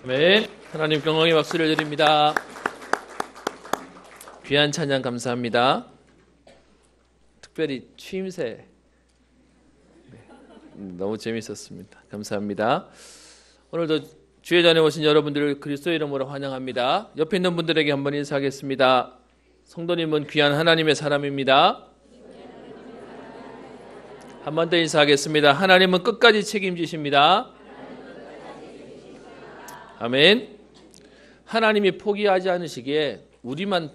아멘. 하나님 영광의 박수를 드립니다. 귀한 찬양 감사합니다. 특별히 취임새 너무 재밌었습니다. 감사합니다. 오늘도 주의 전에 오신 여러분들을 그리스도의 이름으로 환영합니다. 옆에 있는 분들에게 한번 인사하겠습니다. 성도님은 귀한 하나님의 사람입니다. 한 번 더 인사하겠습니다. 하나님은 끝까지 책임지십니다. 아멘. 하나님이 포기하지 않으시기에 우리만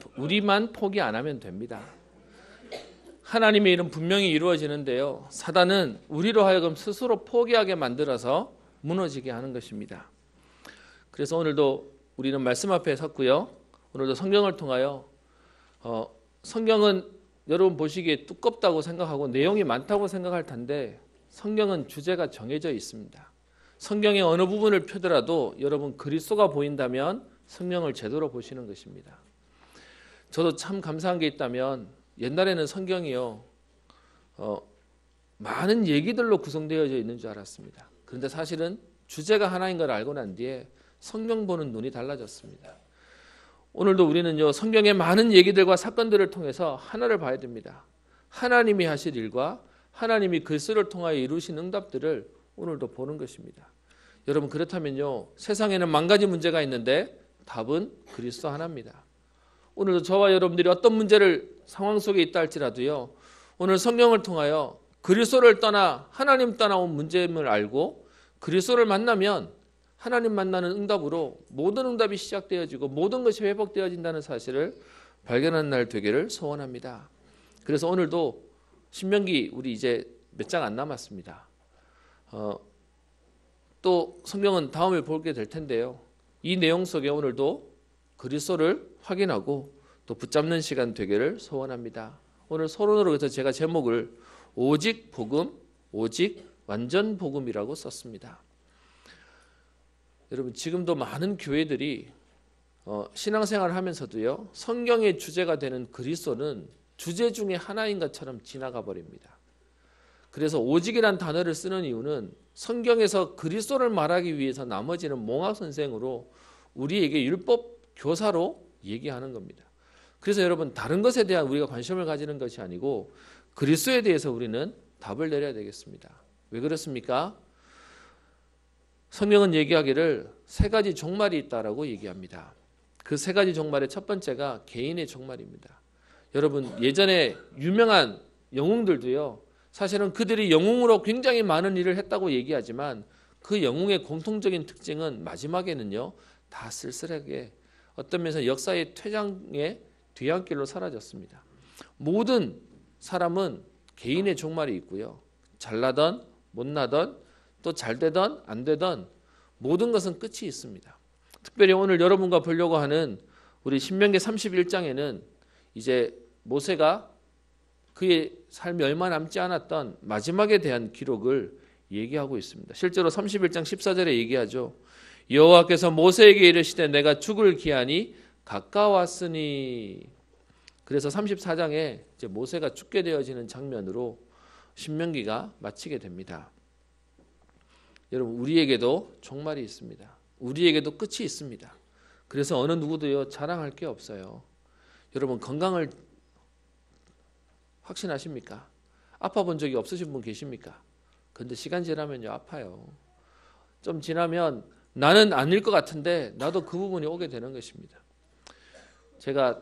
포기 안 하면 됩니다. 하나님의 일은 분명히 이루어지는데요, 사단은 우리로 하여금 스스로 포기하게 만들어서 무너지게 하는 것입니다. 그래서 오늘도 우리는 말씀 앞에 섰고요, 오늘도 성경을 통하여 성경은 여러분 보시기에 두껍다고 생각하고 내용이 많다고 생각할 텐데 성경은 주제가 정해져 있습니다. 성경의 어느 부분을 펴더라도 여러분 그리스도가 보인다면 성경을 제대로 보시는 것입니다. 저도 참 감사한 게 있다면 옛날에는 성경이요 많은 얘기들로 구성되어 있는 줄 알았습니다. 그런데 사실은 주제가 하나인 걸 알고 난 뒤에 성경 보는 눈이 달라졌습니다. 오늘도 우리는요 성경의 많은 얘기들과 사건들을 통해서 하나를 봐야 됩니다. 하나님이 하실 일과 하나님이 그리스도를 통하여 이루신 응답들을 오늘도 보는 것입니다. 여러분 그렇다면요 세상에는 만 가지 문제가 있는데 답은 그리스도 하나입니다. 오늘도 저와 여러분들이 어떤 문제를 상황 속에 있다 할지라도요 오늘 성경을 통하여 그리스도를 떠나 하나님 떠나온 문제임을 알고 그리스도를 만나면 하나님 만나는 응답으로 모든 응답이 시작되어지고 모든 것이 회복되어진다는 사실을 발견하는 날 되기를 소원합니다. 그래서 오늘도 신명기 우리 이제 몇 장 안 남았습니다. 또 성경은 다음에 보게 될 텐데요, 이 내용 속에 오늘도 그리스도를 확인하고 또 붙잡는 시간 되기를 소원합니다. 오늘 서론으로 해서 제가 제목을 오직 복음, 오직 완전 복음이라고 썼습니다. 여러분 지금도 많은 교회들이 신앙생활을 하면서도요 성경의 주제가 되는 그리스도는 주제 중에 하나인 것처럼 지나가 버립니다. 그래서 오직이란 단어를 쓰는 이유는 성경에서 그리스도를 말하기 위해서 나머지는 몽학선생으로 우리에게 율법 교사로 얘기하는 겁니다. 그래서 여러분 다른 것에 대한 우리가 관심을 가지는 것이 아니고 그리스도에 대해서 우리는 답을 내려야 되겠습니다. 왜 그렇습니까? 성경은 얘기하기를 세 가지 종말이 있다라고 얘기합니다. 그 세 가지 종말의 첫 번째가 개인의 종말입니다. 여러분 예전에 유명한 영웅들도요 사실은 그들이 영웅으로 굉장히 많은 일을 했다고 얘기하지만 그 영웅의 공통적인 특징은 마지막에는요 다 쓸쓸하게 어떤 면에서 역사의 퇴장의 뒤안길로 사라졌습니다. 모든 사람은 개인의 종말이 있고요, 잘나던 못나던 또 잘되던 안되던 모든 것은 끝이 있습니다. 특별히 오늘 여러분과 보려고 하는 우리 신명기 31장에는 이제 모세가 그의 삶이 얼마 남지 않았던 마지막에 대한 기록을 얘기하고 있습니다. 실제로 31장 14절에 얘기하죠. 여호와께서 모세에게 이르시되 내가 죽을 기한이 가까웠으니. 그래서 34장에 이제 모세가 죽게 되어지는 장면으로 신명기가 마치게 됩니다. 여러분 우리에게도 종말이 있습니다. 우리에게도 끝이 있습니다. 그래서 어느 누구도요 자랑할 게 없어요. 여러분 건강을 확신하십니까? 아파 본 적이 없으신 분 계십니까? 근데 시간 지나면요 아파요. 좀 지나면 나는 아닐 것 같은데 나도 그 부분이 오게 되는 것입니다. 제가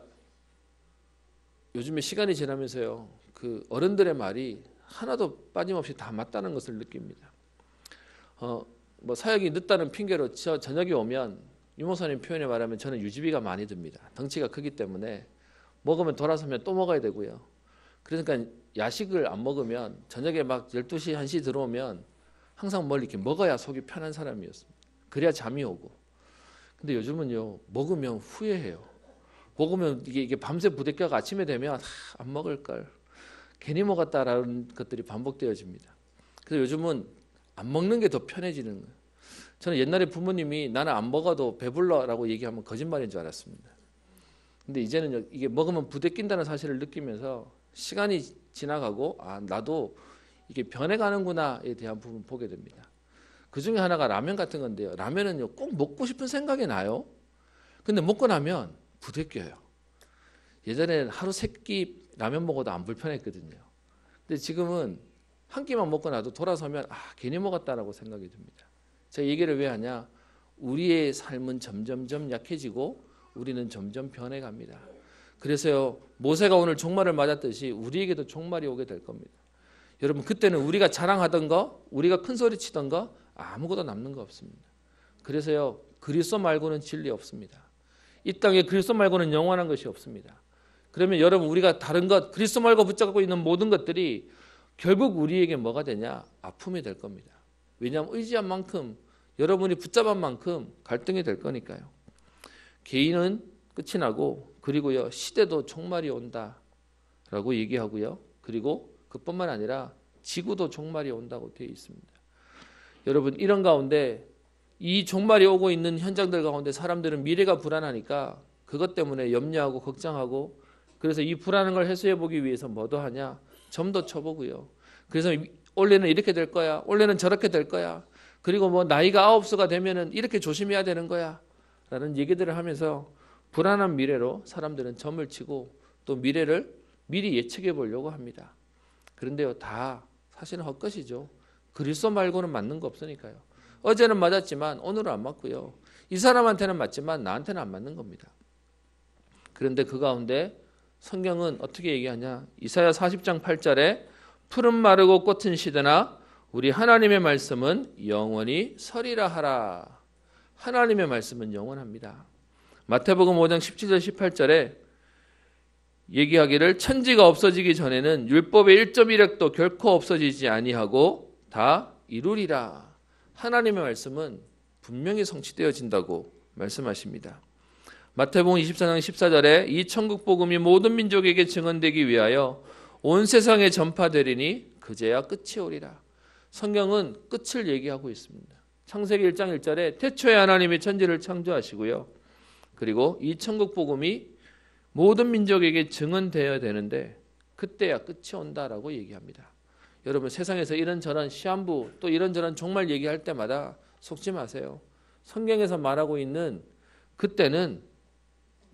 요즘에 시간이 지나면서요 그 어른들의 말이 하나도 빠짐없이 다 맞다는 것을 느낍니다. 뭐 사역이 늦다는 핑계로 저녁에 오면 유목사님 표현에 말하면 저는 유지비가 많이 듭니다. 덩치가 크기 때문에 먹으면 돌아서면 또 먹어야 되고요. 그러니까 야식을 안 먹으면 저녁에 막 12시, 1시 들어오면 항상 뭘 이렇게 먹어야 속이 편한 사람이었습니다. 그래야 잠이 오고. 근데 요즘은요 먹으면 후회해요. 먹으면 이게 밤새 부대껴가 아침에 되면 안 먹을 걸, 괜히 먹었다라는 것들이 반복되어집니다. 그래서 요즘은 안 먹는 게 더 편해지는 거예요. 저는 옛날에 부모님이 나는 안 먹어도 배불러라고 얘기하면 거짓말인 줄 알았습니다. 근데 이제는 이게 먹으면 부대낀다는 사실을 느끼면서 시간이 지나가고 나도 이게 변해가는구나에 대한 부분을 보게 됩니다. 그 중에 하나가 라면 같은 건데요. 라면은요 꼭 먹고 싶은 생각이 나요. 근데 먹고 나면 부대껴요. 예전에는 하루 3끼 라면 먹어도 안 불편했거든요. 근데 지금은 한 끼만 먹고 나도 돌아서면 괜히 먹었다라고 생각이 듭니다. 제가 얘기를 왜 하냐? 우리의 삶은 점점점 약해지고 우리는 점점 변해갑니다. 그래서요 모세가 오늘 종말을 맞았듯이 우리에게도 종말이 오게 될 겁니다. 여러분 그때는 우리가 자랑하던 거, 우리가 큰 소리 치던 거 아무것도 남는 거 없습니다. 그래서요 그리스도 말고는 진리 없습니다. 이 땅에 그리스도 말고는 영원한 것이 없습니다. 그러면 여러분 우리가 다른 것, 그리스도 말고 붙잡고 있는 모든 것들이 결국 우리에게 뭐가 되냐? 아픔이 될 겁니다. 왜냐하면 의지한 만큼 여러분이 붙잡은 만큼 갈등이 될 거니까요. 개인은 끝이 나고 그리고요 시대도 종말이 온다라고 얘기하고요. 그리고 그뿐만 아니라 지구도 종말이 온다고 되어 있습니다. 여러분 이런 가운데 이 종말이 오고 있는 현장들 가운데 사람들은 미래가 불안하니까 그것 때문에 염려하고 걱정하고 그래서 이 불안한 걸 해소해 보기 위해서 뭐도 하냐? 점도 쳐보고요. 그래서 올해는 이렇게 될 거야. 올해는 저렇게 될 거야. 그리고 뭐 나이가 9수가 되면은 이렇게 조심해야 되는 거야. 라는 얘기들을 하면서 불안한 미래로 사람들은 점을 치고 또 미래를 미리 예측해 보려고 합니다. 그런데요 다 사실은 헛것이죠. 그리스도 말고는 맞는 거 없으니까요. 어제는 맞았지만 오늘은 안 맞고요. 이 사람한테는 맞지만 나한테는 안 맞는 겁니다. 그런데 그 가운데 성경은 어떻게 얘기하냐? 이사야 40장 8절에 푸른 마르고 꽃은 시드나 우리 하나님의 말씀은 영원히 서리라 하라. 하나님의 말씀은 영원합니다. 마태복음 5장 17절 18절에 얘기하기를 천지가 없어지기 전에는 율법의 1.1획도 결코 없어지지 아니하고 다 이루리라. 하나님의 말씀은 분명히 성취되어진다고 말씀하십니다. 마태복음 24장 14절에 이 천국 복음이 모든 민족에게 증언되기 위하여 온 세상에 전파되리니 그제야 끝이 오리라. 성경은 끝을 얘기하고 있습니다. 창세기 1장 1절에 태초에 하나님이 천지를 창조하시고요. 그리고 이 천국 복음이 모든 민족에게 증언되어야 되는데 그때야 끝이 온다라고 얘기합니다. 여러분 세상에서 이런저런 시한부 또 이런저런 종말 얘기할 때마다 속지 마세요. 성경에서 말하고 있는 그때는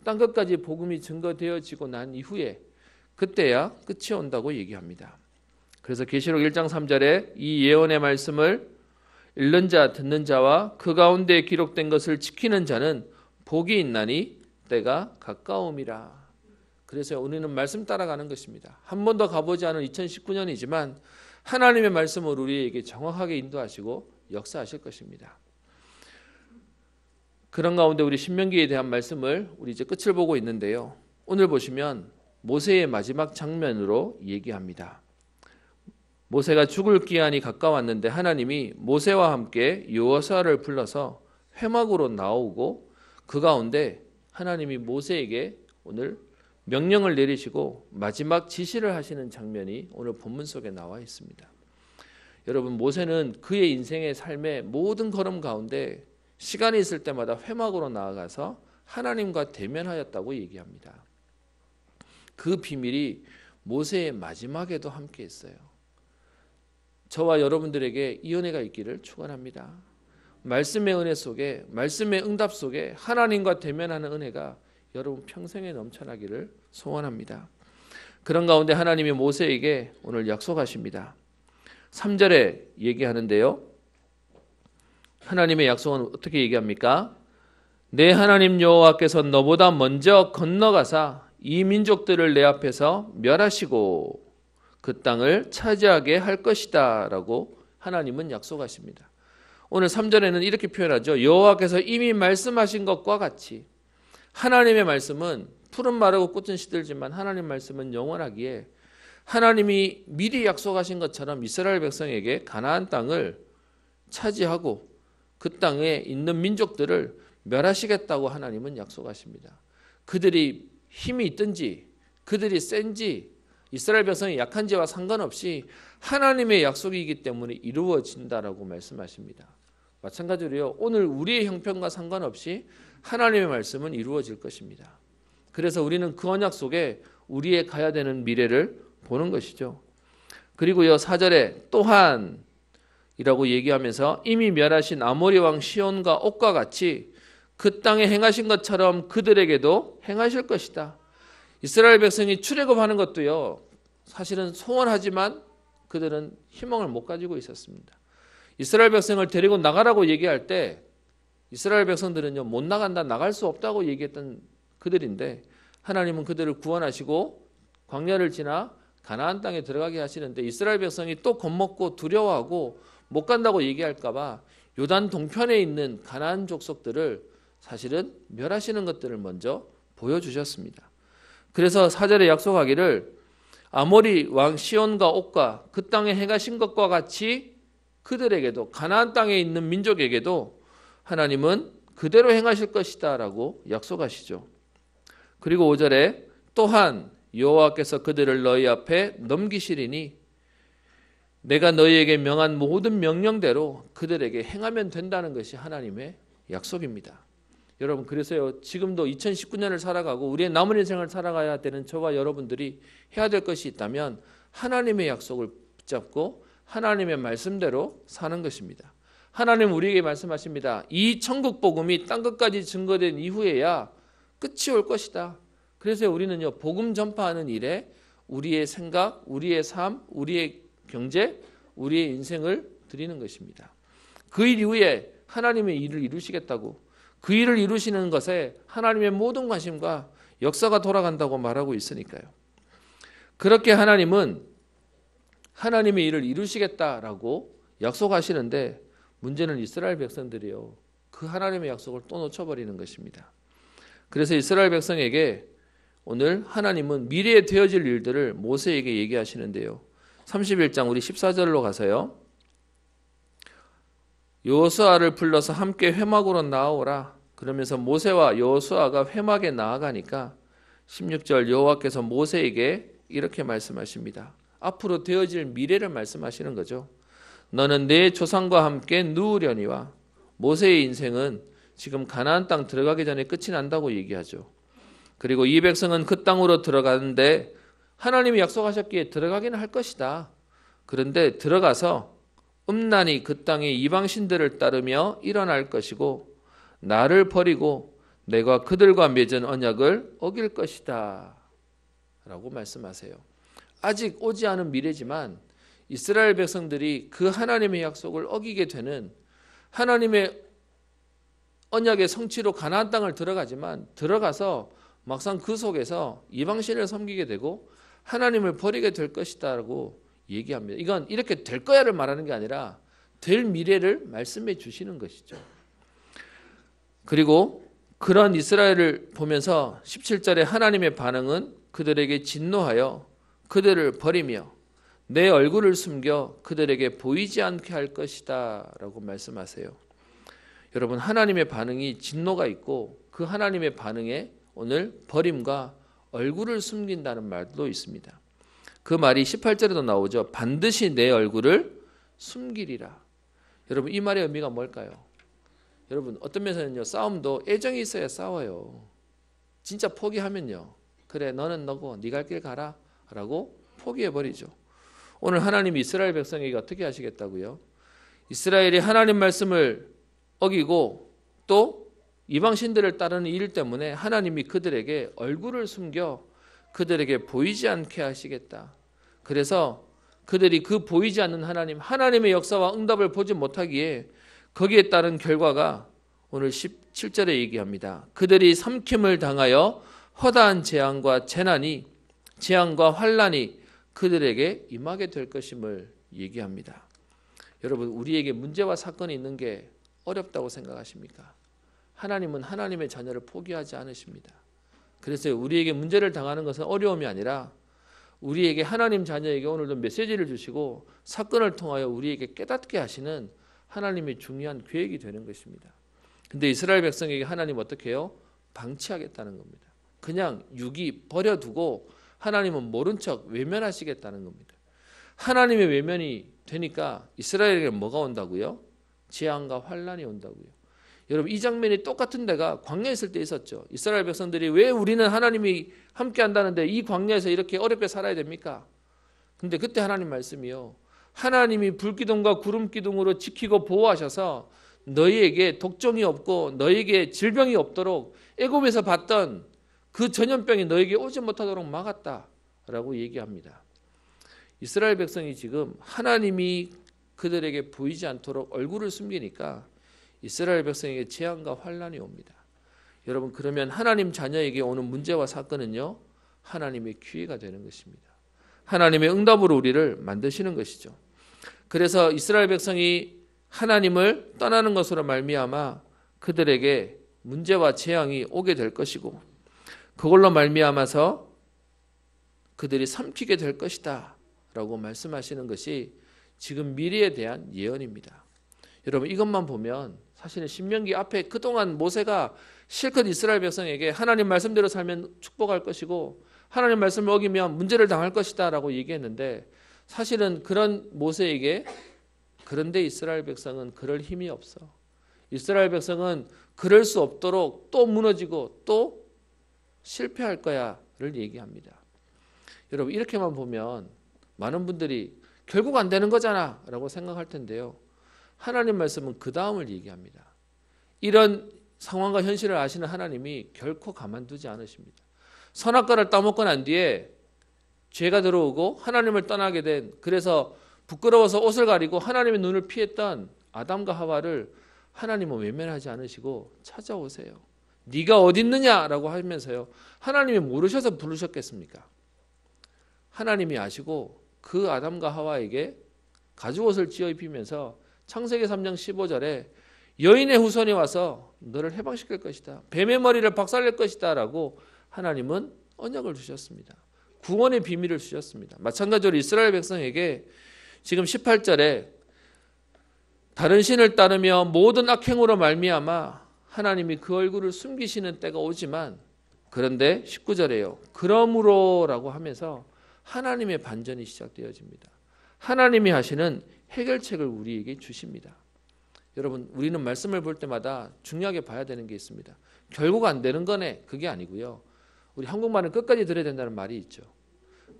땅 끝까지 복음이 증거되어지고 난 이후에 그때야 끝이 온다고 얘기합니다. 그래서 계시록 1장 3절에 이 예언의 말씀을 읽는 자 듣는 자와 그 가운데 기록된 것을 지키는 자는 복이 있나니 때가 가까움이라. 그래서 우리는 말씀 따라가는 것입니다. 한 번도 가보지 않은 2019년이지만 하나님의 말씀을 우리에게 정확하게 인도하시고 역사하실 것입니다. 그런 가운데 우리 신명기에 대한 말씀을 우리 이제 끝을 보고 있는데요. 오늘 보시면 모세의 마지막 장면으로 얘기합니다. 모세가 죽을 기한이 가까웠는데 하나님이 모세와 함께 여호수아를 불러서 회막으로 나오고 그 가운데 하나님이 모세에게 오늘 명령을 내리시고 마지막 지시를 하시는 장면이 오늘 본문 속에 나와 있습니다. 여러분 모세는 그의 인생의 삶의 모든 걸음 가운데 시간이 있을 때마다 회막으로 나아가서 하나님과 대면하였다고 얘기합니다. 그 비밀이 모세의 마지막에도 함께 있어요. 저와 여러분들에게 이 은혜가 있기를 축원합니다. 말씀의 은혜 속에 말씀의 응답 속에 하나님과 대면하는 은혜가 여러분 평생에 넘쳐나기를 소원합니다. 그런 가운데 하나님이 모세에게 오늘 약속하십니다. 3절에 얘기하는데요. 하나님의 약속은 어떻게 얘기합니까? 내 하나님 여호와께서 너보다 먼저 건너가사 이 민족들을 내 앞에서 멸하시고 그 땅을 차지하게 할 것이다 라고 하나님은 약속하십니다. 오늘 3절에는 이렇게 표현하죠. 여호와께서 이미 말씀하신 것과 같이 하나님의 말씀은 푸른 마르고 꽃은 시들지만 하나님 말씀은 영원하기에 하나님이 미리 약속하신 것처럼 이스라엘 백성에게 가나안 땅을 차지하고 그 땅에 있는 민족들을 멸하시겠다고 하나님은 약속하십니다. 그들이 힘이 있든지 그들이 센지 이스라엘 백성이 약한지와 상관없이 하나님의 약속이기 때문에 이루어진다라고 말씀하십니다. 마찬가지로요. 오늘 우리의 형편과 상관없이 하나님의 말씀은 이루어질 것입니다. 그래서 우리는 그 언약 속에 우리의 가야 되는 미래를 보는 것이죠. 그리고요 4절에 또한 이라고 얘기하면서 이미 멸하신 아모리 왕 시온과 옥과 같이 그 땅에 행하신 것처럼 그들에게도 행하실 것이다. 이스라엘 백성이 출애굽하는 것도요, 사실은 소원하지만 그들은 희망을 못 가지고 있었습니다. 이스라엘 백성을 데리고 나가라고 얘기할 때 이스라엘 백성들은요, 못 나간다, 나갈 수 없다고 얘기했던 그들인데 하나님은 그들을 구원하시고 광야를 지나 가나안 땅에 들어가게 하시는데 이스라엘 백성이 또 겁먹고 두려워하고 못 간다고 얘기할까 봐 요단 동편에 있는 가나안 족속들을 사실은 멸하시는 것들을 먼저 보여주셨습니다. 그래서 4절에 약속하기를 아모리 왕 시온과 옥과 그 땅에 행하신 것과 같이 그들에게도 가나안 땅에 있는 민족에게도 하나님은 그대로 행하실 것이다 라고 약속하시죠. 그리고 5절에 또한 여호와께서 그들을 너희 앞에 넘기시리니 내가 너희에게 명한 모든 명령대로 그들에게 행하면 된다는 것이 하나님의 약속입니다. 여러분, 그래서요, 지금도 2019년을 살아가고 우리의 남은 인생을 살아가야 되는 저와 여러분들이 해야 될 것이 있다면 하나님의 약속을 붙잡고 하나님의 말씀대로 사는 것입니다. 하나님 우리에게 말씀하십니다. 이 천국 복음이 땅 끝까지 증거된 이후에야 끝이 올 것이다. 그래서 우리는요, 복음 전파하는 일에 우리의 생각, 우리의 삶, 우리의 경제, 우리의 인생을 드리는 것입니다. 그 일 이후에 하나님의 일을 이루시겠다고, 그 일을 이루시는 것에 하나님의 모든 관심과 역사가 돌아간다고 말하고 있으니까요. 그렇게 하나님은 하나님의 일을 이루시겠다라고 약속하시는데 문제는 이스라엘 백성들이요, 그 하나님의 약속을 또 놓쳐버리는 것입니다. 그래서 이스라엘 백성에게 오늘 하나님은 미래에 되어질 일들을 모세에게 얘기하시는데요. 31장 우리 14절로 가서요. 여호수아를 불러서 함께 회막으로 나아오라. 그러면서 모세와 여호수아가 회막에 나아가니까 16절 여호와께서 모세에게 이렇게 말씀하십니다. 앞으로 되어질 미래를 말씀하시는 거죠. 너는 내 조상과 함께 누우려니와. 모세의 인생은 지금 가나안 땅 들어가기 전에 끝이 난다고 얘기하죠. 그리고 이 백성은 그 땅으로 들어가는데 하나님이 약속하셨기에 들어가기는 할 것이다. 그런데 들어가서 음란이 그 땅의 이방신들을 따르며 일어날 것이고 나를 버리고 내가 그들과 맺은 언약을 어길 것이다 라고 말씀하세요. 아직 오지 않은 미래지만 이스라엘 백성들이 그 하나님의 약속을 어기게 되는, 하나님의 언약의 성취로 가나안 땅을 들어가지만 들어가서 막상 그 속에서 이방신을 섬기게 되고 하나님을 버리게 될 것이다 라고 얘기합니다. 이건 이렇게 될 거야를 말하는 게 아니라 될 미래를 말씀해 주시는 것이죠. 그리고 그런 이스라엘을 보면서 17절에 하나님의 반응은 그들에게 진노하여 그들을 버리며 내 얼굴을 숨겨 그들에게 보이지 않게 할 것이다 라고 말씀하세요. 여러분, 하나님의 반응이 진노가 있고 그 하나님의 반응에 오늘 버림과 얼굴을 숨긴다는 말도 있습니다. 그 말이 18절에도 나오죠. 반드시 내 얼굴을 숨기리라. 여러분, 이 말의 의미가 뭘까요? 여러분, 어떤 면에서는요, 싸움도 애정이 있어야 싸워요. 진짜 포기하면요, 그래 너는 너고 네 갈 길 가라 라고 포기해버리죠. 오늘 하나님이 이스라엘 백성에게 어떻게 하시겠다고요? 이스라엘이 하나님 말씀을 어기고 또 이방신들을 따르는 일 때문에 하나님이 그들에게 얼굴을 숨겨 그들에게 보이지 않게 하시겠다. 그래서 그들이 그 보이지 않는 하나님, 하나님의 역사와 응답을 보지 못하기에 거기에 따른 결과가 오늘 17절에 얘기합니다. 그들이 삼킴을 당하여 허다한 재앙과 재난이, 재앙과 환난이 그들에게 임하게 될 것임을 얘기합니다. 여러분, 우리에게 문제와 사건이 있는 게 어렵다고 생각하십니까? 하나님은 하나님의 자녀를 포기하지 않으십니다. 그래서 우리에게 문제를 당하는 것은 어려움이 아니라 우리에게 하나님 자녀에게 오늘도 메시지를 주시고 사건을 통하여 우리에게 깨닫게 하시는 하나님의 중요한 계획이 되는 것입니다. 근데 이스라엘 백성에게 하나님 어떻게 해요? 방치하겠다는 겁니다. 그냥 유기 버려두고 하나님은 모른 척 외면하시겠다는 겁니다. 하나님의 외면이 되니까 이스라엘에게 뭐가 온다고요? 재앙과 환난이 온다고요. 여러분, 이 장면이 똑같은 데가 광야에 있을 때 있었죠. 이스라엘 백성들이 왜 우리는 하나님이 함께 한다는데 이 광야에서 이렇게 어렵게 살아야 됩니까? 근데 그때 하나님 말씀이요, 하나님이 불기둥과 구름기둥으로 지키고 보호하셔서 너희에게 독종이 없고 너희에게 질병이 없도록 애굽에서 봤던 그 전염병이 너희에게 오지 못하도록 막았다라고 얘기합니다. 이스라엘 백성이 지금 하나님이 그들에게 보이지 않도록 얼굴을 숨기니까 이스라엘 백성에게 재앙과 환란이 옵니다. 여러분, 그러면 하나님 자녀에게 오는 문제와 사건은요, 하나님의 기회가 되는 것입니다. 하나님의 응답으로 우리를 만드시는 것이죠. 그래서 이스라엘 백성이 하나님을 떠나는 것으로 말미암아 그들에게 문제와 재앙이 오게 될 것이고, 그걸로 말미암아서 그들이 삼키게 될 것이다 라고 말씀하시는 것이 지금 미래에 대한 예언입니다. 여러분, 이것만 보면 사실은 신명기 앞에 그동안 모세가 실컷 이스라엘 백성에게 하나님 말씀대로 살면 축복할 것이고 하나님 말씀을 어기면 문제를 당할 것이다 라고 얘기했는데, 사실은 그런 모세에게 그런데 이스라엘 백성은 그럴 힘이 없어. 이스라엘 백성은 그럴 수 없도록 또 무너지고 또 실패할 거야를 얘기합니다. 여러분, 이렇게만 보면 많은 분들이 결국 안 되는 거잖아 라고 생각할 텐데요, 하나님 말씀은 그 다음을 얘기합니다. 이런 상황과 현실을 아시는 하나님이 결코 가만두지 않으십니다. 선악과를 따먹고 난 뒤에 죄가 들어오고 하나님을 떠나게 된, 그래서 부끄러워서 옷을 가리고 하나님의 눈을 피했던 아담과 하와를 하나님은 외면하지 않으시고 찾아오세요. 네가 어디 있느냐라고 하면서요, 하나님이 모르셔서 부르셨겠습니까? 하나님이 아시고 그 아담과 하와에게 가죽옷을 지어 입히면서 창세기 3장 15절에 여인의 후손이 와서 너를 해방시킬 것이다, 뱀의 머리를 박살낼 것이다 라고 하나님은 언약을 주셨습니다. 구원의 비밀을 주셨습니다. 마찬가지로 이스라엘 백성에게 지금 18절에 다른 신을 따르며 모든 악행으로 말미암아 하나님이 그 얼굴을 숨기시는 때가 오지만, 그런데 19절에요, 그러므로라고 하면서 하나님의 반전이 시작되어집니다. 하나님이 하시는 해결책을 우리에게 주십니다. 여러분, 우리는 말씀을 볼 때마다 중요하게 봐야 되는 게 있습니다. 결국 안 되는 거네, 그게 아니고요, 우리 한국말은 끝까지 들어야 된다는 말이 있죠.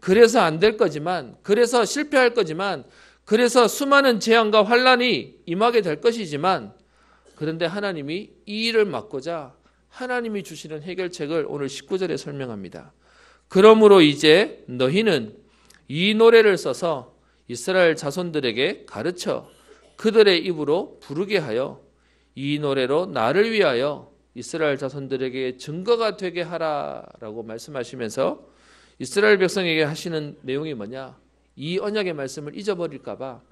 그래서 안 될 거지만, 그래서 실패할 거지만, 그래서 수많은 재앙과 환란이 임하게 될 것이지만, 그런데 하나님이 이 일을 막고자 하나님이 주시는 해결책을 오늘 19절에 설명합니다. 그러므로 이제 너희는 이 노래를 써서 이스라엘 자손들에게 가르쳐 그들의 입으로 부르게 하여 이 노래로 나를 위하여 이스라엘 자손들에게 증거가 되게 하라라고 말씀하시면서 이스라엘 백성에게 하시는 내용이 뭐냐? 이 언약의 말씀을 잊어버릴까 봐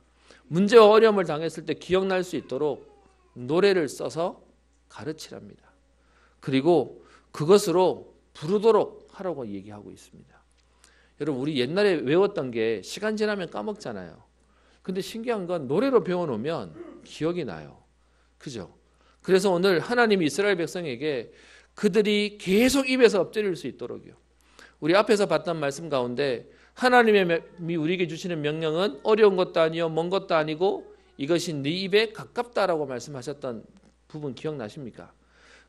문제와 어려움을 당했을 때 기억날 수 있도록 노래를 써서 가르치랍니다. 그리고 그것으로 부르도록 하라고 얘기하고 있습니다. 여러분, 우리 옛날에 외웠던 게 시간 지나면 까먹잖아요. 근데 신기한 건 노래로 배워놓으면 기억이 나요. 그죠? 그래서 오늘 하나님이 이스라엘 백성에게 그들이 계속 입에서 엎드릴 수 있도록요, 우리 앞에서 봤던 말씀 가운데 하나님이 우리에게 주시는 명령은 어려운 것도 아니요 먼 것도 아니고 이것이 네 입에 가깝다라고 말씀하셨던 부분 기억나십니까?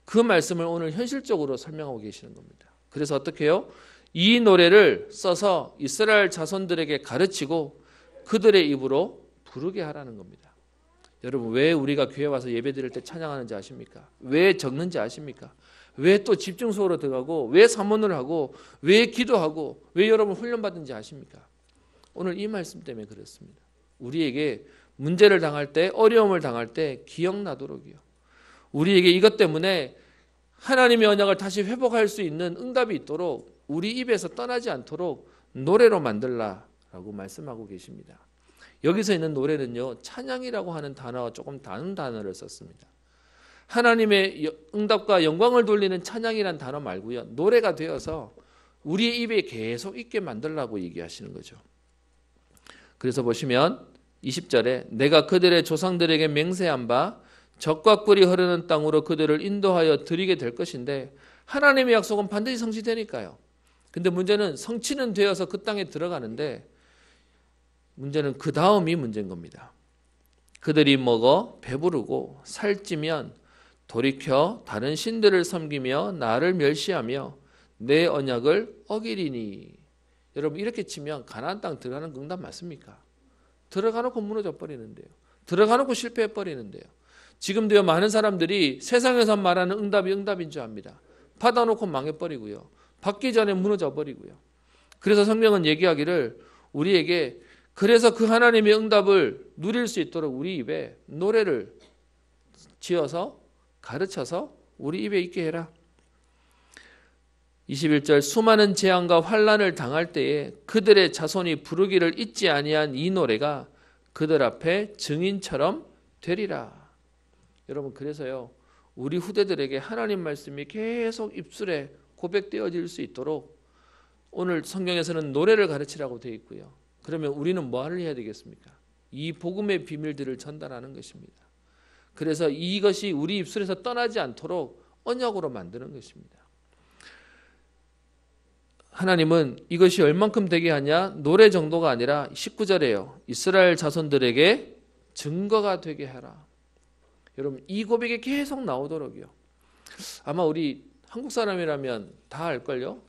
그 말씀을 오늘 현실적으로 설명하고 계시는 겁니다. 그래서 어떻게 해요? 이 노래를 써서 이스라엘 자손들에게 가르치고 그들의 입으로 부르게 하라는 겁니다. 여러분, 왜 우리가 교회 와서 예배 드릴 때 찬양하는지 아십니까? 왜 적는지 아십니까? 왜 또 집중소로 들어가고 왜 사모를 하고 왜 기도하고 왜 여러분 훈련받은지 아십니까? 오늘 이 말씀 때문에 그렇습니다. 우리에게 문제를 당할 때, 어려움을 당할 때 기억나도록이요, 우리에게 이것 때문에 하나님의 언약을 다시 회복할 수 있는 응답이 있도록 우리 입에서 떠나지 않도록 노래로 만들라라고 말씀하고 계십니다. 여기서 있는 노래는요, 찬양이라고 하는 단어와 조금 다른 단어를 썼습니다. 하나님의 응답과 영광을 돌리는 찬양이란 단어 말고요, 노래가 되어서 우리의 입에 계속 있게 만들라고 얘기하시는 거죠. 그래서 보시면 20절에 내가 그들의 조상들에게 맹세한 바 젖과 꿀이 흐르는 땅으로 그들을 인도하여 드리게 될 것인데, 하나님의 약속은 반드시 성취되니까요. 근데 문제는 성취는 되어서 그 땅에 들어가는데, 문제는 그 다음이 문제인 겁니다. 그들이 먹어 배부르고 살찌면 돌이켜 다른 신들을 섬기며 나를 멸시하며 내 언약을 어기리니. 여러분, 이렇게 치면 가나안 땅 들어가는 응답 맞습니까? 들어가 놓고 무너져 버리는데요. 들어가 놓고 실패해 버리는데요. 지금도요, 많은 사람들이 세상에서 말하는 응답이 응답인 줄 압니다. 받아놓고 망해버리고요. 받기 전에 무너져 버리고요. 그래서 성경은 얘기하기를 우리에게 그래서 그 하나님의 응답을 누릴 수 있도록 우리 입에 노래를 지어서 가르쳐서 우리 입에 있게 해라. 21절 수많은 재앙과 환난을 당할 때에 그들의 자손이 부르기를 잊지 아니한 이 노래가 그들 앞에 증인처럼 되리라. 여러분, 그래서요, 우리 후대들에게 하나님 말씀이 계속 입술에 고백되어질 수 있도록 오늘 성경에서는 노래를 가르치라고 되어 있고요. 그러면 우리는 뭐를 해야 되겠습니까? 이 복음의 비밀들을 전달하는 것입니다. 그래서 이것이 우리 입술에서 떠나지 않도록 언약으로 만드는 것입니다. 하나님은 이것이 얼만큼 되게 하냐? 노래 정도가 아니라 19절에요. 이스라엘 자손들에게 증거가 되게 하라. 여러분, 이 고백이 계속 나오도록이요. 아마 우리 한국 사람이라면 다 알걸요?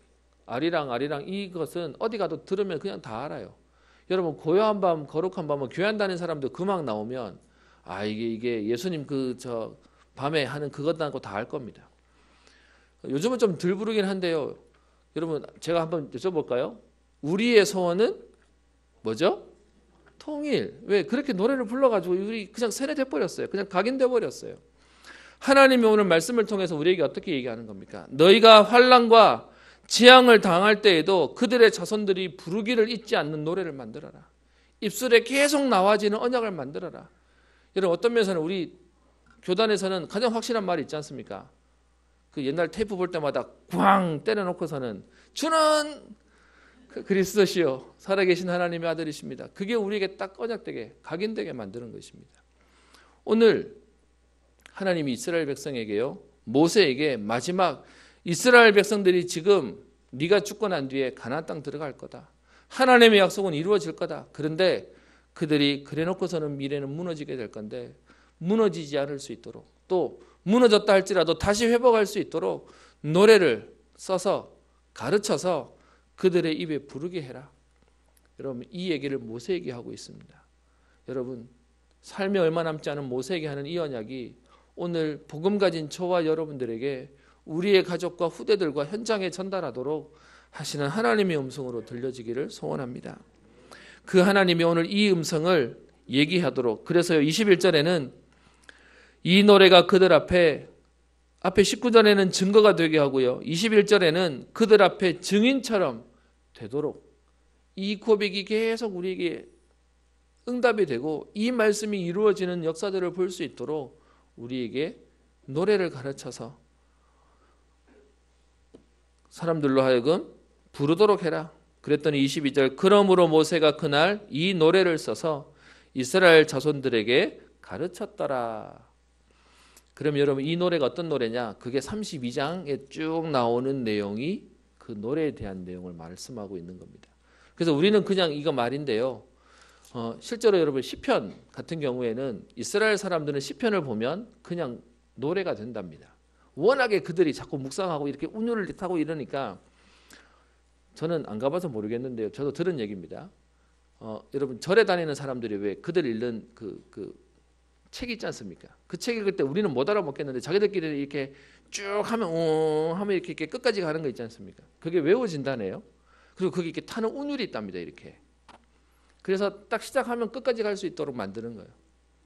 아리랑 이것은 어디 가도 들으면 그냥 다 알아요. 여러분, 고요한 밤 거룩한 밤은 교회 안 다니는 사람들 금방 나오면 이게 예수님 밤에 하는 그것다고 다 알 겁니다. 요즘은 좀 덜 부르긴 한데요. 여러분, 제가 한번 여쭤볼까요? 우리의 소원은 뭐죠? 통일. 왜 그렇게 노래를 불러가지고 우리 그냥 세뇌돼 버렸어요. 그냥 각인돼 버렸어요. 하나님이 오늘 말씀을 통해서 우리에게 어떻게 얘기하는 겁니까? 너희가 환난과 재앙을 당할 때에도 그들의 자손들이 부르기를 잊지 않는 노래를 만들어라. 입술에 계속 나와지는 언약을 만들어라. 여러분, 어떤 면에서는 우리 교단에서는 가장 확실한 말이 있지 않습니까? 그 옛날 테이프 볼 때마다 꽝 때려놓고서는 주는 그리스도시요 살아계신 하나님의 아들이십니다. 그게 우리에게 딱 언약되게 각인되게 만드는 것입니다. 오늘 하나님이 이스라엘 백성에게요, 모세에게 마지막 이스라엘 백성들이 지금 네가 죽고 난 뒤에 가나안 땅 들어갈 거다. 하나님의 약속은 이루어질 거다. 그런데 그들이 그래놓고서는 미래는 무너지게 될 건데 무너지지 않을 수 있도록, 또 무너졌다 할지라도 다시 회복할 수 있도록 노래를 써서 가르쳐서 그들의 입에 부르게 해라. 여러분, 이 얘기를 모세에게 하고 있습니다. 여러분, 삶에 얼마 남지 않은 모세에게 하는 이 언약이 오늘 복음 가진 저와 여러분들에게 우리의 가족과 후대들과 현장에 전달하도록 하시는 하나님의 음성으로 들려지기를 소원합니다. 그 하나님이 오늘 이 음성을 얘기하도록, 그래서요 21절에는 이 노래가 그들 앞에 19절에는 증거가 되게 하고요, 21절에는 그들 앞에 증인처럼 되도록 이 고백이 계속 우리에게 응답이 되고 이 말씀이 이루어지는 역사들을 볼 수 있도록 우리에게 노래를 가르쳐서 사람들로 하여금 부르도록 해라. 그랬더니 22절 그러므로 모세가 그날 이 노래를 써서 이스라엘 자손들에게 가르쳤더라. 그럼 여러분, 이 노래가 어떤 노래냐? 그게 32장에 쭉 나오는 내용이 그 노래에 대한 내용을 말씀하고 있는 겁니다. 그래서 우리는 그냥 이거 말인데요, 실제로 여러분 시편 같은 경우에는 이스라엘 사람들은 시편을 보면 그냥 노래가 된답니다. 워낙에 그들이 자꾸 묵상하고 이렇게 운율을 타고 이러니까, 저는 안 가봐서 모르겠는데요, 저도 들은 얘기입니다. 여러분, 절에 다니는 사람들이 왜 그들 읽는 그 책 있지 않습니까? 그 책 읽을 때 우리는 못 알아먹겠는데 자기들끼리 이렇게 쭉 하면 이렇게 끝까지 가는 거 있지 않습니까? 그게 외워진다네요. 그리고 그게 이렇게 타는 운율이 있답니다. 이렇게. 그래서 딱 시작하면 끝까지 갈 수 있도록 만드는 거예요.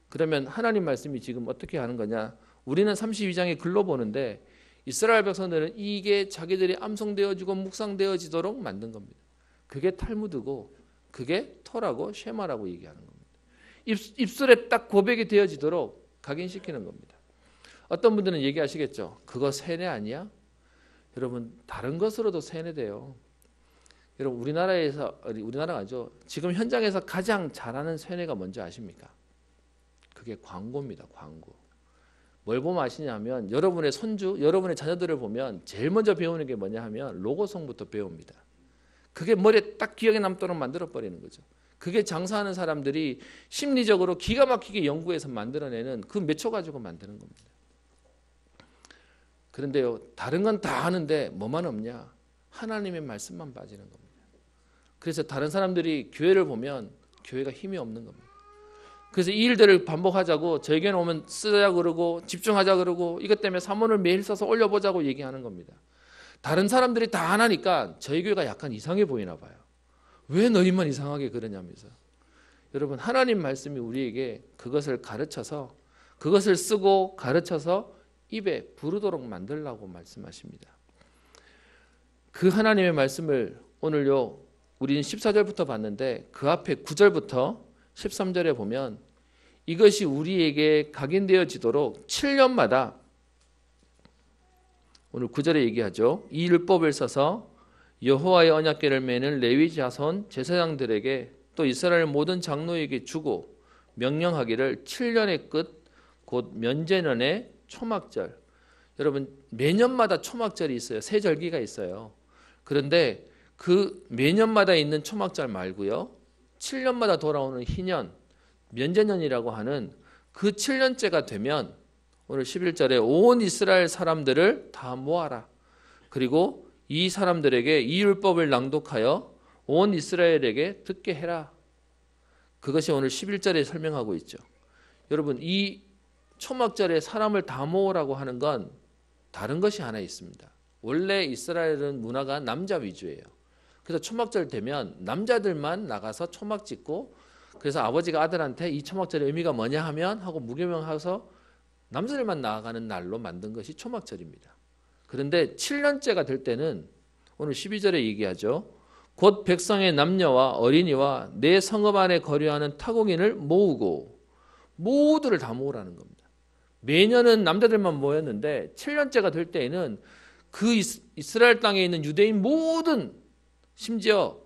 그러면 하나님 말씀이 지금 어떻게 하는 거냐? 우리는 32장의 글로 보는데 이스라엘 백성들은 이게 자기들이 암송되어지고 묵상되어지도록 만든 겁니다. 그게 탈무드고 그게 토라고 쉐마라고 얘기하는 겁니다. 입술에 딱 고백이 되어지도록 각인시키는 겁니다. 어떤 분들은 얘기하시겠죠. 그거 세뇌 아니야? 여러분, 다른 것으로도 세뇌돼요. 여러분, 우리나라가 아니죠. 지금 현장에서 가장 잘하는 세뇌가 뭔지 아십니까? 그게 광고입니다. 광고. 뭘 보면 아시냐면 여러분의 손주, 여러분의 자녀들을 보면 제일 먼저 배우는 게 뭐냐 하면 로고송부터 배웁니다. 그게 머리에 딱 기억에 남도록 만들어버리는 거죠. 그게 장사하는 사람들이 심리적으로 기가 막히게 연구해서 만들어내는 그 몇 초 가지고 만드는 겁니다. 그런데요, 다른 건 다 하는데 뭐만 없냐? 하나님의 말씀만 빠지는 겁니다. 그래서 다른 사람들이 교회를 보면 교회가 힘이 없는 겁니다. 그래서 이 일들을 반복하자고 저에게는 오면 쓰자 그러고 집중하자 그러고 이것 때문에 사문을 매일 써서 올려보자고 얘기하는 겁니다. 다른 사람들이 다 안 하니까 저희 교회가 약간 이상해 보이나 봐요. 왜 너희만 이상하게 그러냐면서. 여러분, 하나님 말씀이 우리에게 그것을 가르쳐서, 그것을 쓰고 가르쳐서 입에 부르도록 만들라고 말씀하십니다. 그 하나님의 말씀을 오늘요, 우리는 14절부터 봤는데 그 앞에 9절부터 13절에 보면 이것이 우리에게 각인되어지도록 7년마다, 오늘 9절에 얘기하죠. 이 율법을 써서 여호와의 언약궤를 매는 레위 자손 제사장들에게 또 이스라엘 모든 장로에게 주고 명령하기를 7년의 끝 곧 면제년의 초막절. 여러분, 매년마다 초막절이 있어요. 세 절기가 있어요. 그런데 그 매년마다 있는 초막절 말고요, 7년마다 돌아오는 희년, 면제년이라고 하는 그 7년째가 되면 오늘 11절에 온 이스라엘 사람들을 다 모아라. 그리고 이 사람들에게 이 율법을 낭독하여 온 이스라엘에게 듣게 해라. 그것이 오늘 11절에 설명하고 있죠. 여러분, 이 초막절에 사람을 다 모으라고 하는 건 다른 것이 하나 있습니다. 원래 이스라엘은 문화가 남자 위주예요. 그래서 초막절 되면 남자들만 나가서 초막 짓고, 그래서 아버지가 아들한테 이 초막절의 의미가 뭐냐 하면 하고 무교명해서 남자들만 나아가는 날로 만든 것이 초막절입니다. 그런데 7년째가 될 때는 오늘 12절에 얘기하죠. 곧 백성의 남녀와 어린이와 내 성읍 안에 거류하는 타국인을 모으고, 모두를 다 모으라는 겁니다. 매년은 남자들만 모였는데 7년째가 될 때에는 그 이스라엘 땅에 있는 유대인 모든, 심지어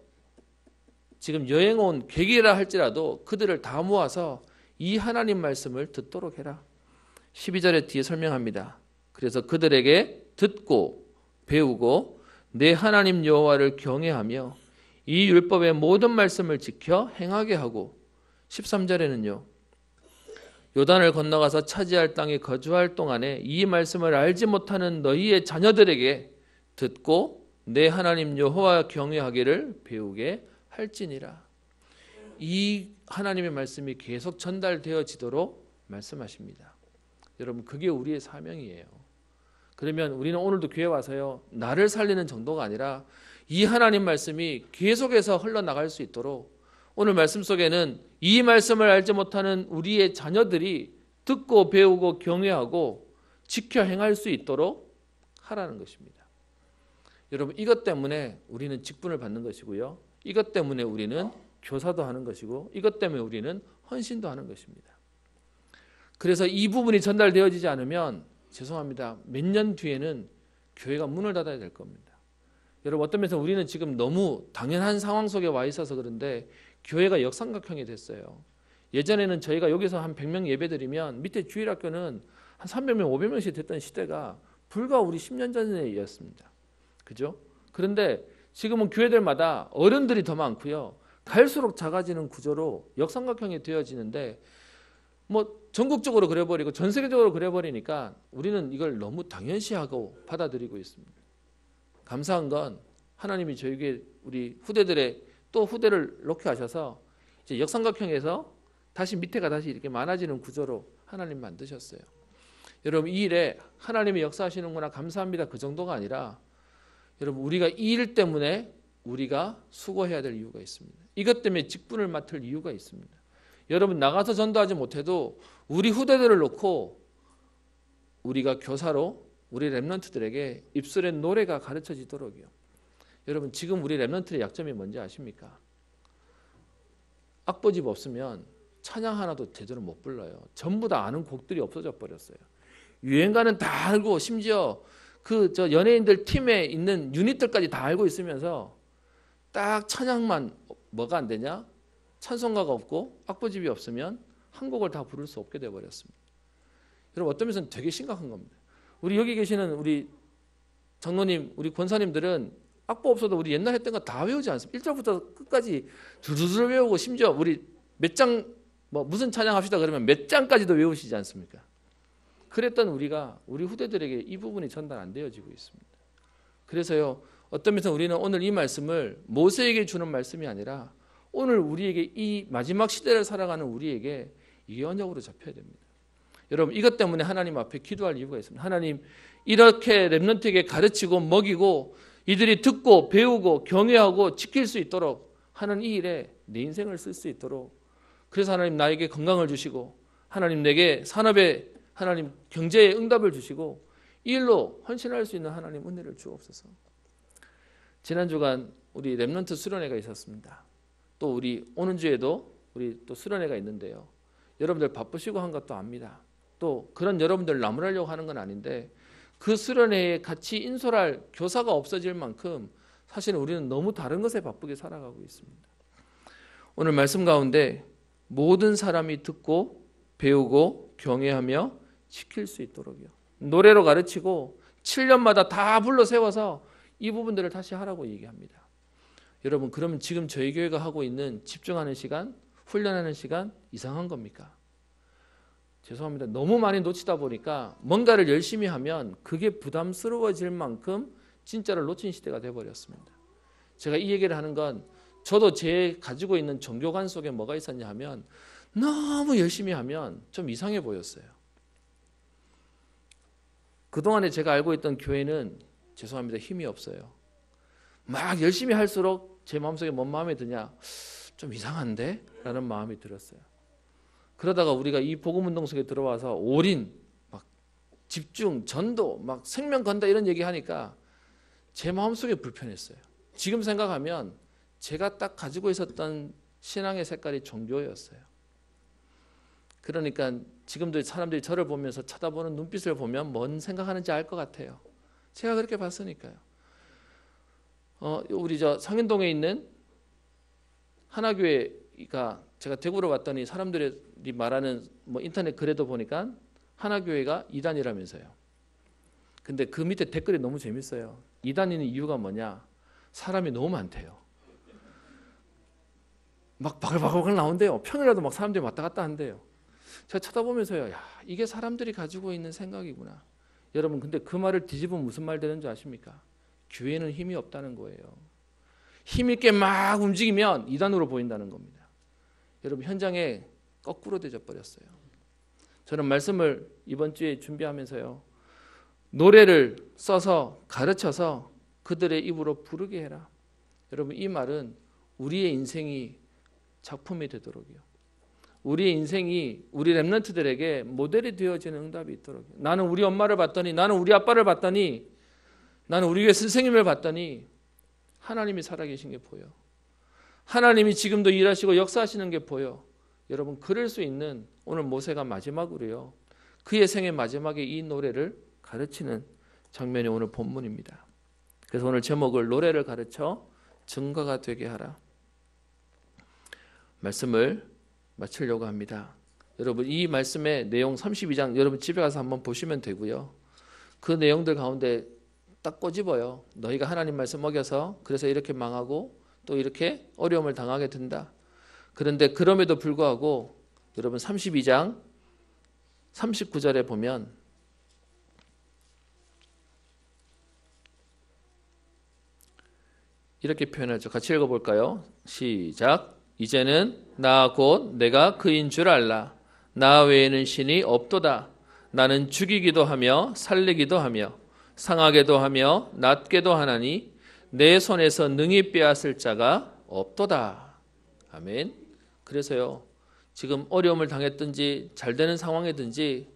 지금 여행 온 객이라 할지라도 그들을 다 모아서 이 하나님 말씀을 듣도록 해라. 12절에 뒤에 설명합니다. 그래서 그들에게 듣고 배우고 내 하나님 여호와를 경외하며 이 율법의 모든 말씀을 지켜 행하게 하고, 13절에는요. 요단을 건너가서 차지할 땅에 거주할 동안에 이 말씀을 알지 못하는 너희의 자녀들에게 듣고 내 하나님 여호와 경외하기를 배우게 할지니라. 이 하나님의 말씀이 계속 전달되어지도록 말씀하십니다. 여러분, 그게 우리의 사명이에요. 그러면 우리는 오늘도 교회 와서요, 나를 살리는 정도가 아니라 이 하나님 말씀이 계속해서 흘러나갈 수 있도록, 오늘 말씀 속에는 이 말씀을 알지 못하는 우리의 자녀들이 듣고 배우고 경외하고 지켜 행할 수 있도록 하라는 것입니다. 여러분, 이것 때문에 우리는 직분을 받는 것이고요, 이것 때문에 우리는 교사도 하는 것이고, 이것 때문에 우리는 헌신도 하는 것입니다. 그래서 이 부분이 전달되어지지 않으면 죄송합니다, 몇 년 뒤에는 교회가 문을 닫아야 될 겁니다. 여러분, 어떤 면에서 우리는 지금 너무 당연한 상황 속에 와 있어서 그런데 교회가 역삼각형이 됐어요. 예전에는 저희가 여기서 한 100명 예배드리면 밑에 주일학교는 한 300명, 500명씩 됐던 시대가 불과 우리 10년 전이었습니다. 그죠? 그런데 지금은 교회들마다 어른들이 더 많고요, 갈수록 작아지는 구조로 역삼각형이 되어지는데, 뭐 전국적으로 그래버리고 전 세계적으로 그래버리니까 우리는 이걸 너무 당연시하고 받아들이고 있습니다. 감사한 건 하나님이 저에게 우리 후대들의 또 후대를 놓게 하셔서 이제 역삼각형에서 다시 밑에가 다시 이렇게 많아지는 구조로 하나님 만드셨어요. 여러분, 이 일에 하나님이 역사하시는구나 감사합니다, 그 정도가 아니라 여러분, 우리가 이 일 때문에 우리가 수고해야 될 이유가 있습니다. 이것 때문에 직분을 맡을 이유가 있습니다. 여러분, 나가서 전도하지 못해도 우리 후대들을 놓고 우리가 교사로 우리 렘넌트들에게 입술의 노래가 가르쳐지도록이요. 여러분, 지금 우리 렘넌트의 약점이 뭔지 아십니까? 악보집 없으면 찬양 하나도 제대로 못 불러요. 전부 다 아는 곡들이 없어져 버렸어요. 유행가는 다 알고, 심지어 그 연예인들 팀에 있는 유닛들까지 다 알고 있으면서 딱 찬양만 뭐가 안 되냐? 찬송가가 없고 악보집이 없으면 한 곡을 다 부를 수 없게 되어버렸습니다. 여러분, 어떤 면에서는 되게 심각한 겁니다. 우리 여기 계시는 우리 장로님, 우리 권사님들은 악보 없어도 우리 옛날 했던 거 다 외우지 않습니까? 1절부터 끝까지 두두두 외우고, 심지어 우리 몇 장, 뭐 무슨 찬양합시다 그러면 몇 장까지도 외우시지 않습니까? 그랬던 우리가 우리 후대들에게 이 부분이 전달 안 되어지고 있습니다. 그래서요, 어떤 면에서 우리는 오늘 이 말씀을 모세에게 주는 말씀이 아니라 오늘 우리에게 이 마지막 시대를 살아가는 우리에게 이게 언약으로 잡혀야 됩니다. 여러분 이것 때문에 하나님 앞에 기도할 이유가 있습니다. 하나님 이렇게 렘넌트에게 가르치고 먹이고 이들이 듣고 배우고 경외하고 지킬 수 있도록 하는 이 일에 내 인생을 쓸 수 있도록, 그래서 하나님 나에게 건강을 주시고 하나님 내게 산업에 하나님 경제에 응답을 주시고 이 일로 헌신할 수 있는 하나님 은혜를 주옵소서. 지난 주간 우리 렘넌트 수련회가 있었습니다. 또 우리 오는 주에도 우리 또 수련회가 있는데요. 여러분들 바쁘시고 한 것도 압니다. 또 그런 여러분들 나무라려고 하는 건 아닌데 그 수련회에 같이 인솔할 교사가 없어질 만큼 사실은 우리는 너무 다른 것에 바쁘게 살아가고 있습니다. 오늘 말씀 가운데 모든 사람이 듣고 배우고 경외하며 지킬 수 있도록요. 노래로 가르치고 7년마다 다 불러 세워서 이 부분들을 다시 하라고 얘기합니다. 여러분 그러면 지금 저희 교회가 하고 있는 집중하는 시간, 훈련하는 시간 이상한 겁니까? 죄송합니다. 너무 많이 놓치다 보니까 뭔가를 열심히 하면 그게 부담스러워질 만큼 진짜를 놓친 시대가 돼버렸습니다. 제가 이 얘기를 하는 건 저도 제 가지고 있는 종교관 속에 뭐가 있었냐 하면 너무 열심히 하면 좀 이상해 보였어요. 그동안에 제가 알고 있던 교회는 죄송합니다. 힘이 없어요. 막 열심히 할수록 제 마음속에 뭔 마음이 드냐? 좀 이상한데? 라는 마음이 들었어요. 그러다가 우리가 이 복음운동 속에 들어와서 올인, 막 집중, 전도, 막 생명 건다 이런 얘기하니까 제 마음속에 불편했어요. 지금 생각하면 제가 딱 가지고 있었던 신앙의 색깔이 종교였어요. 그러니까 지금도 사람들이 저를 보면서 쳐다보는 눈빛을 보면 뭔 생각하는지 알 것 같아요. 제가 그렇게 봤으니까요. 우리 저 상인동에 있는 하나교회가 제가 대구로 왔더니 사람들이 말하는 뭐 인터넷 글에도 보니까 하나교회가 이단이라면서요. 근데 그 밑에 댓글이 너무 재밌어요. 이단이는 이유가 뭐냐? 사람이 너무 많대요. 막 바글바글 나온대요. 평일에도 막 사람들이 왔다 갔다 한대요. 제가 쳐다보면서요. 야, 이게 사람들이 가지고 있는 생각이구나. 여러분 근데 그 말을 뒤집으면 무슨 말 되는 줄 아십니까? 교회는 힘이 없다는 거예요. 힘 있게 막 움직이면 이단으로 보인다는 겁니다. 여러분 현장에 거꾸로 되어버렸어요. 저는 말씀을 이번 주에 준비하면서요. 노래를 써서 가르쳐서 그들의 입으로 부르게 해라. 여러분 이 말은 우리의 인생이 작품이 되도록요. 우리의 인생이 우리 렘넌트들에게 모델이 되어지는 응답이 있도록. 나는 우리 엄마를 봤더니, 나는 우리 아빠를 봤더니, 나는 우리 교회 선생님을 봤더니 하나님이 살아계신 게 보여. 하나님이 지금도 일하시고 역사하시는 게 보여. 여러분 그럴 수 있는 오늘 모세가 마지막으로요. 그의 생의 마지막에 이 노래를 가르치는 장면이 오늘 본문입니다. 그래서 오늘 제목을 노래를 가르쳐 증거가 되게 하라. 말씀을 마치려고 합니다. 여러분 이 말씀의 내용 32장 여러분 집에 가서 한번 보시면 되고요. 그 내용들 가운데 딱 꼬집어요. 너희가 하나님 말씀 먹여서 그래서 이렇게 망하고 또 이렇게 어려움을 당하게 된다. 그런데 그럼에도 불구하고 여러분 32장 39절에 보면 이렇게 표현하죠. 같이 읽어볼까요? 시작. 이제는 나 곧 내가 그인 줄 알라. 나 외에는 신이 없도다. 나는 죽이기도 하며 살리기도 하며 상하게도 하며 낫게도 하나니 내 손에서 능히 빼앗을 자가 없도다. 아멘. 그래서요. 지금 어려움을 당했든지 잘 되는 상황이든지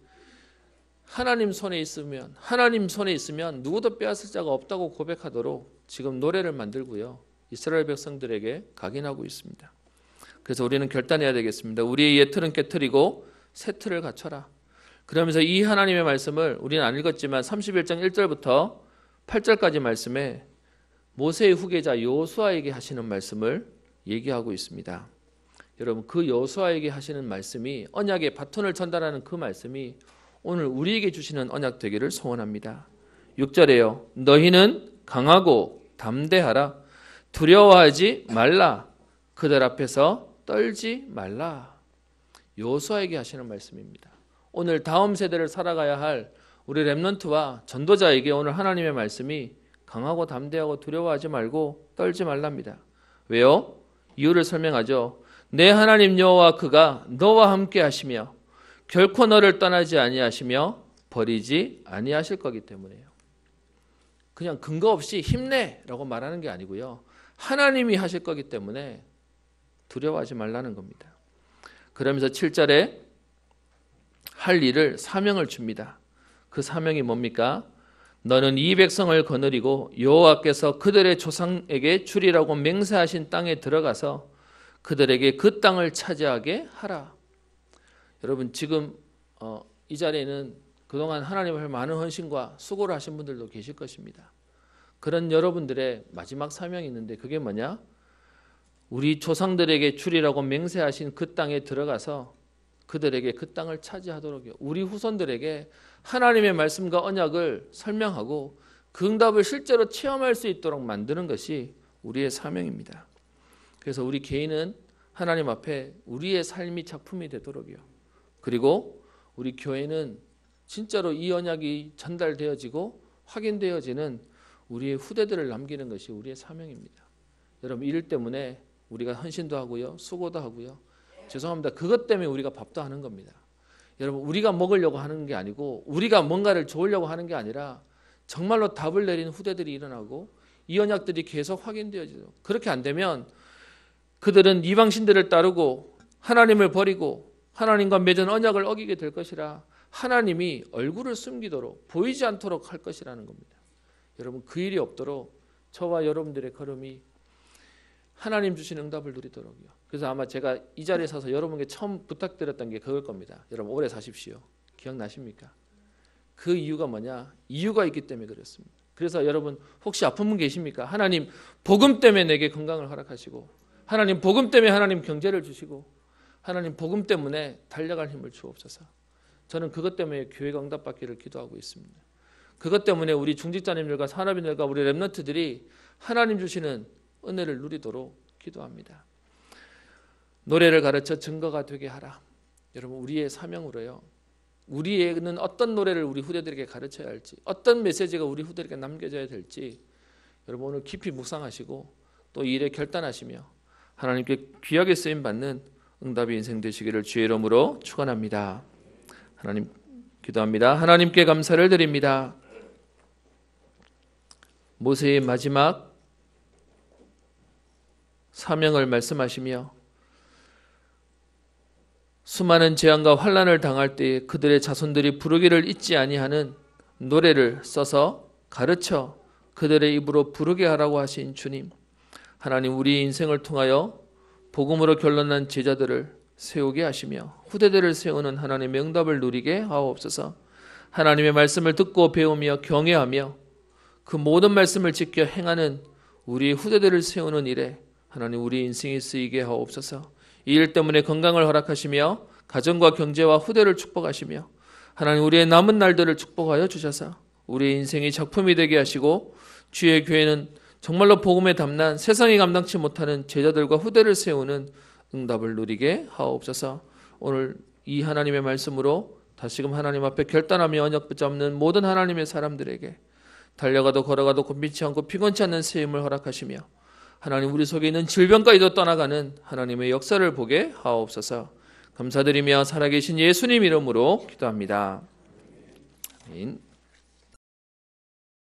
하나님 손에 있으면 누구도 빼앗을 자가 없다고 고백하도록 지금 노래를 만들고요. 이스라엘 백성들에게 각인하고 있습니다. 그래서 우리는 결단해야 되겠습니다. 우리의 옛 틀은 깨트리고 새 틀을 갖춰라. 그러면서 이 하나님의 말씀을 우리는 안 읽었지만 31장 1절부터 8절까지 말씀에 모세의 후계자 여호수아에게 하시는 말씀을 얘기하고 있습니다. 여러분 그 여호수아에게 하시는 말씀이 언약의 바톤을 전달하는 그 말씀이 오늘 우리에게 주시는 언약 되기를 소원합니다. 6절에요. 너희는 강하고 담대하라. 두려워하지 말라. 그들 앞에서 떨지 말라. 여호수아에게 하시는 말씀입니다. 오늘 다음 세대를 살아가야 할 우리 렘넌트와 전도자에게 오늘 하나님의 말씀이 강하고 담대하고 두려워하지 말고 떨지 말랍니다. 왜요? 이유를 설명하죠. 내 하나님 여호와 그가 너와 함께 하시며 결코 너를 떠나지 아니하시며 버리지 아니하실 거기 때문이에요. 그냥 근거 없이 힘내라고 말하는 게 아니고요. 하나님이 하실 거기 때문에 두려워하지 말라는 겁니다. 그러면서 7절에 할 일을 사명을 줍니다. 그 사명이 뭡니까? 너는 이 백성을 거느리고 여호와께서 그들의 조상에게 주리라고 맹세하신 땅에 들어가서 그들에게 그 땅을 차지하게 하라. 여러분 지금 이 자리에는 그동안 하나님을 많은 헌신과 수고를 하신 분들도 계실 것입니다. 그런 여러분들의 마지막 사명이 있는데 그게 뭐냐? 우리 조상들에게 주리라고 맹세하신 그 땅에 들어가서 그들에게 그 땅을 차지하도록요. 우리 후손들에게 하나님의 말씀과 언약을 설명하고 그 응답을 실제로 체험할 수 있도록 만드는 것이 우리의 사명입니다. 그래서 우리 개인은 하나님 앞에 우리의 삶이 작품이 되도록요. 그리고 우리 교회는 진짜로 이 언약이 전달되어지고 확인되어지는 우리의 후대들을 남기는 것이 우리의 사명입니다. 여러분 일 때문에 우리가 헌신도 하고요. 수고도 하고요. 죄송합니다. 그것 때문에 우리가 밥도 하는 겁니다. 여러분 우리가 먹으려고 하는 게 아니고 우리가 뭔가를 좋으려고 하는 게 아니라 정말로 답을 내리는 후대들이 일어나고 이 언약들이 계속 확인되어지죠. 그렇게 안 되면 그들은 이방신들을 따르고 하나님을 버리고 하나님과 맺은 언약을 어기게 될 것이라 하나님이 얼굴을 숨기도록 보이지 않도록 할 것이라는 겁니다. 여러분 그 일이 없도록 저와 여러분들의 걸음이 하나님 주신 응답을 누리도록요. 그래서 아마 제가 이 자리에 서서 여러분께 처음 부탁드렸던 게 그걸 겁니다. 여러분 오래 사십시오. 기억나십니까? 그 이유가 뭐냐? 이유가 있기 때문에 그렇습니다. 그래서 여러분 혹시 아픈 분 계십니까? 하나님 복음 때문에 내게 건강을 허락하시고 하나님 복음 때문에 하나님 경제를 주시고 하나님 복음 때문에 달려갈 힘을 주옵소서. 저는 그것 때문에 교회가 응답받기를 기도하고 있습니다. 그것 때문에 우리 중직자님들과 산업인들과 우리 랩런트들이 하나님 주시는 은혜를 누리도록 기도합니다. 노래를 가르쳐 증거가 되게 하라. 여러분 우리의 사명으로요. 우리는 어떤 노래를 우리 후대들에게 가르쳐야 할지 어떤 메시지가 우리 후대에게 남겨져야 될지 여러분 오늘 깊이 묵상하시고 또 이 일에 결단하시며 하나님께 귀하게 쓰임받는 응답의 인생 되시기를 주의 이름으로 축원합니다. 하나님 기도합니다. 하나님께 감사를 드립니다. 모세의 마지막 사명을 말씀하시며 수많은 재앙과 환난을 당할 때 그들의 자손들이 부르기를 잊지 아니하는 노래를 써서 가르쳐 그들의 입으로 부르게 하라고 하신 주님, 하나님 우리 인생을 통하여 복음으로 결론난 제자들을 세우게 하시며 후대들을 세우는 하나님의 응답을 누리게 하옵소서. 하나님의 말씀을 듣고 배우며 경외하며 그 모든 말씀을 지켜 행하는 우리 후대들을 세우는 일에 하나님 우리 인생이 쓰이게 하옵소서. 이 일 때문에 건강을 허락하시며 가정과 경제와 후대를 축복하시며 하나님 우리의 남은 날들을 축복하여 주셔서 우리의 인생이 작품이 되게 하시고 주의 교회는 정말로 복음에 담난 세상이 감당치 못하는 제자들과 후대를 세우는 응답을 누리게 하옵소서. 오늘 이 하나님의 말씀으로 다시금 하나님 앞에 결단하며 언약 붙잡는 모든 하나님의 사람들에게 달려가도 걸어가도 곤비치 않고 피곤치 않는 세임을 허락하시며 하나님 우리 속에 있는 질병까지도 떠나가는 하나님의 역사를 보게 하옵소서. 감사드리며 살아계신 예수님 이름으로 기도합니다. 아멘.